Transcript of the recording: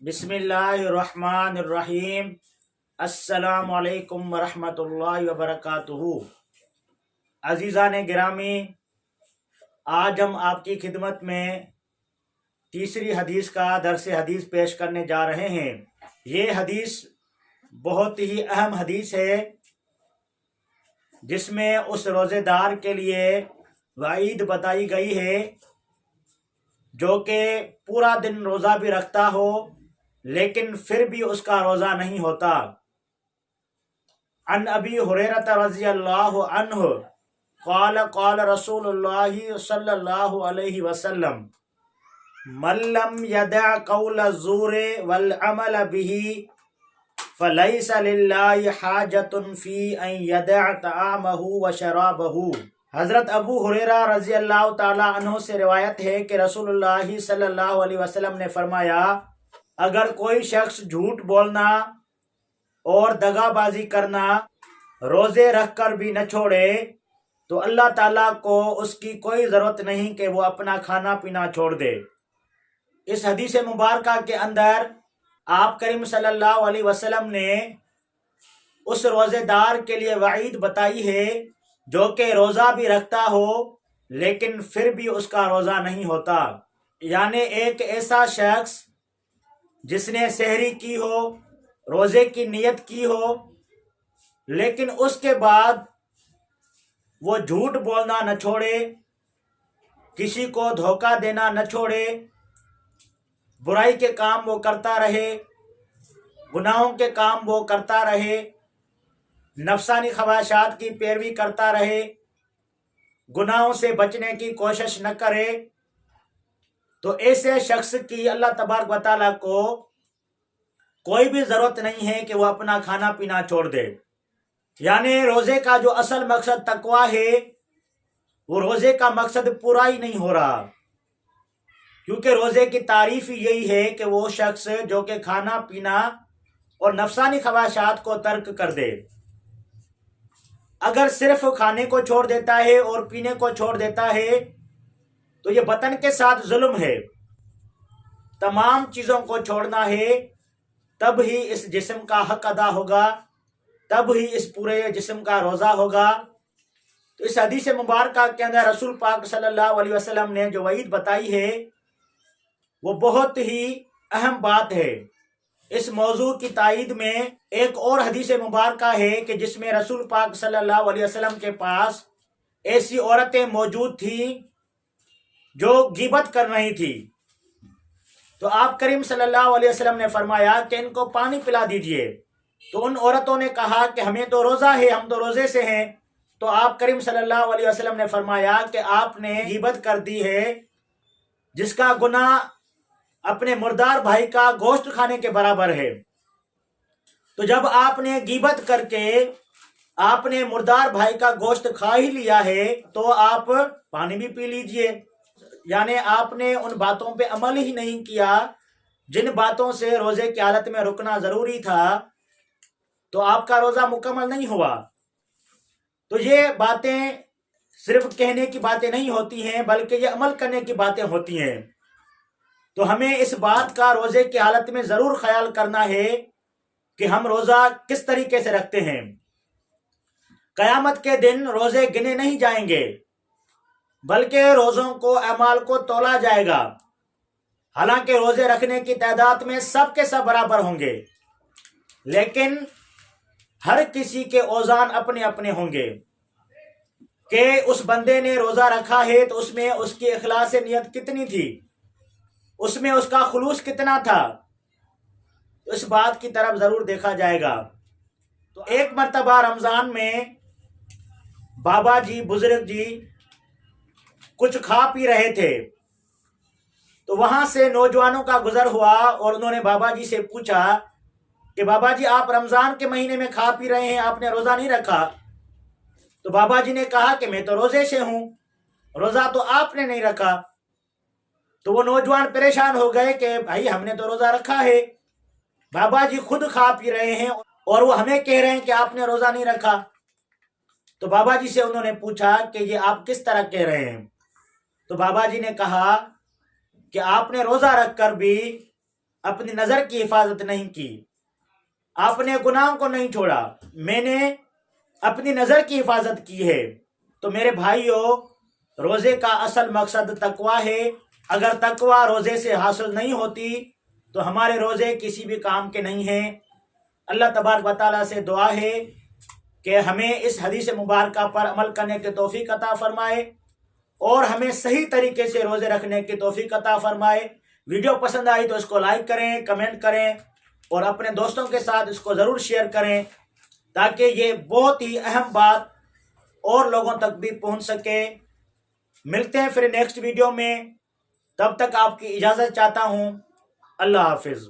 बिस्मिल्लाहिर्रहमानिर्रहीम। अस्सलामु अलैकुम वरहमतुल्लाहि वबरकातुहू। अज़ीज़ान गिरामी, आज हम आपकी खिदमत में तीसरी हदीस का दर्स हदीस पेश करने जा रहे हैं। ये हदीस बहुत ही अहम हदीस है, जिसमें उस रोज़ेदार के लिए वईद बताई गई है जो कि पूरा दिन रोज़ा भी रखता हो लेकिन फिर भी उसका रोज़ा नहीं होता। अन अबी हुरैरा रज़ियल्लाहु अन्हु क़ाल क़ाल रसूलुल्लाहि सल्लल्लाहु अलैहि वसल्लम मन लम यदा क़ौल ज़ूर वल अमल बिही फलैसा लिल्लाहि हाजतुन फ़ी अन यदा तआमहु व शराबहु। हज़रत अबू हुरैरा रज़ियल्लाहु ताला अन्हु से रिवायत है कि रसूलुल्लाह सल्लल्लाहु अलैहि वसल्लम ने फरमाया, अगर कोई शख्स झूठ बोलना और दगाबाजी करना रोज़े रख कर भी न छोड़े तो अल्लाह ताला को उसकी कोई ज़रूरत नहीं कि वो अपना खाना पीना छोड़ दे। इस हदीस मुबारका के अंदर आप करीम सल्लल्लाहु अलैहि वसल्लम ने उस रोज़ेदार के लिए वईद बताई है जो कि रोज़ा भी रखता हो लेकिन फिर भी उसका रोज़ा नहीं होता। यानी एक ऐसा शख्स जिसने सहरी की हो, रोज़े की नियत की हो, लेकिन उसके बाद वो झूठ बोलना न छोड़े, किसी को धोखा देना न छोड़े, बुराई के काम वो करता रहे, गुनाहों के काम वो करता रहे, नफसानी ख्वाहिशात की पैरवी करता रहे, गुनाहों से बचने की कोशिश न करे, तो ऐसे शख्स की अल्लाह तबारक व तआला को कोई भी ज़रूरत नहीं है कि वह अपना खाना पीना छोड़ दे। यानी रोज़े का जो असल मकसद तकवा है, वो रोज़े का मकसद पूरा ही नहीं हो रहा, क्योंकि रोज़े की तारीफ यही है कि वो शख्स जो कि खाना पीना और नफसानी ख्वाहिशात को तर्क कर दे। अगर सिर्फ खाने को छोड़ देता है और पीने को छोड़ देता है तो ये वतन के साथ जुल्म है। तमाम चीज़ों को छोड़ना है, तब ही इस जिस्म का हक अदा होगा, तब ही इस पूरे जिस्म का रोज़ा होगा। तो इस हदीस मुबारका के अंदर रसूल पाक सल्लल्लाहु अलैहि वसल्लम ने जो वईद बताई है वो बहुत ही अहम बात है। इस मौजू की तायीद में एक और हदीस मुबारका है कि जिसमें रसूल पाक सल्लल्लाहु अलैहि वसल्लम के पास ऐसी औरतें मौजूद थीं जो गिबत कर रही थी। तो आप करीम सल्लल्लाहु अलैहि वसल्लम ने फरमाया कि इनको पानी पिला दीजिए। तो उन औरतों ने कहा कि हमें तो रोज़ा है, हम तो रोज़े से हैं। तो आप करीम सल्लल्लाहु अलैहि वसल्लम ने फरमाया कि आपने गिबत कर दी है जिसका गुनाह अपने मुर्दार भाई का गोश्त खाने के बराबर है। तो जब आपने गिबत करके आपने मुर्दार भाई का गोश्त खा ही लिया है तो आप पानी भी पी लीजिए। यानी आपने उन बातों पे अमल ही नहीं किया जिन बातों से रोज़े की हालत में रुकना ज़रूरी था, तो आपका रोज़ा मुकम्मल नहीं हुआ। तो ये बातें सिर्फ कहने की बातें नहीं होती हैं, बल्कि ये अमल करने की बातें होती हैं। तो हमें इस बात का रोज़े की हालत में ज़रूर ख्याल करना है कि हम रोज़ा किस तरीके से रखते हैं। क़यामत के दिन रोज़े गिने नहीं जाएंगे, बल्कि रोज़ों को अमाल को तोला जाएगा। हालांकि रोज़े रखने की तादाद में सब के सब बराबर होंगे, लेकिन हर किसी के औज़ान अपने अपने होंगे कि उस बंदे ने रोज़ा रखा है तो उसमें उसकी इखलास नियत कितनी थी, उसमें उसका खुलूस कितना था। तो इस बात की तरफ ज़रूर देखा जाएगा। तो एक मर्तबा रमज़ान में बाबा जी बुजुर्ग जी कुछ खा पी रहे थे, तो वहाँ से नौजवानों का गुजर हुआ और उन्होंने बाबा जी से पूछा कि बाबा जी आप रमज़ान के महीने में खा पी रहे हैं, आपने रोज़ा नहीं रखा। तो बाबा जी ने कहा कि मैं तो रोज़े से हूँ, रोज़ा तो आपने नहीं रखा। तो वो नौजवान परेशान हो गए कि भाई हमने तो रोज़ा रखा है, बाबा जी खुद खा पी रहे हैं और वो हमें कह रहे हैं कि आपने रोज़ा नहीं रखा। तो बाबा जी से उन्होंने पूछा कि ये आप किस तरह कह रहे हैं। तो बाबा जी ने कहा कि आपने रोज़ा रख कर भी اپنی نظر کی حفاظت نہیں کی، آپ نے گناہوں کو نہیں چھوڑا، میں نے اپنی نظر کی حفاظت کی ہے۔ تو میرے بھائیوں، روزے کا اصل مقصد تقوی ہے۔ اگر تقوی روزے سے حاصل نہیں ہوتی تو ہمارے روزے کسی بھی کام کے نہیں ہیں۔ اللہ تبارک و تعالیٰ سے دعا ہے کہ ہمیں اس حدیث مبارکہ پر عمل کرنے کی توفیق عطا فرمائے اور ہمیں صحیح طریقے سے روزے رکھنے کی توفیق عطا فرمائے۔ ویڈیو پسند آئی تو اس کو لائک کریں، کمنٹ کریں اور اپنے دوستوں کے ساتھ اس کو ضرور شیئر کریں تاکہ یہ بہت ہی اہم بات اور لوگوں تک بھی پہنچ سکے۔ ملتے ہیں پھر نیکسٹ ویڈیو میں، تب تک آپ کی اجازت چاہتا ہوں۔ اللہ حافظ۔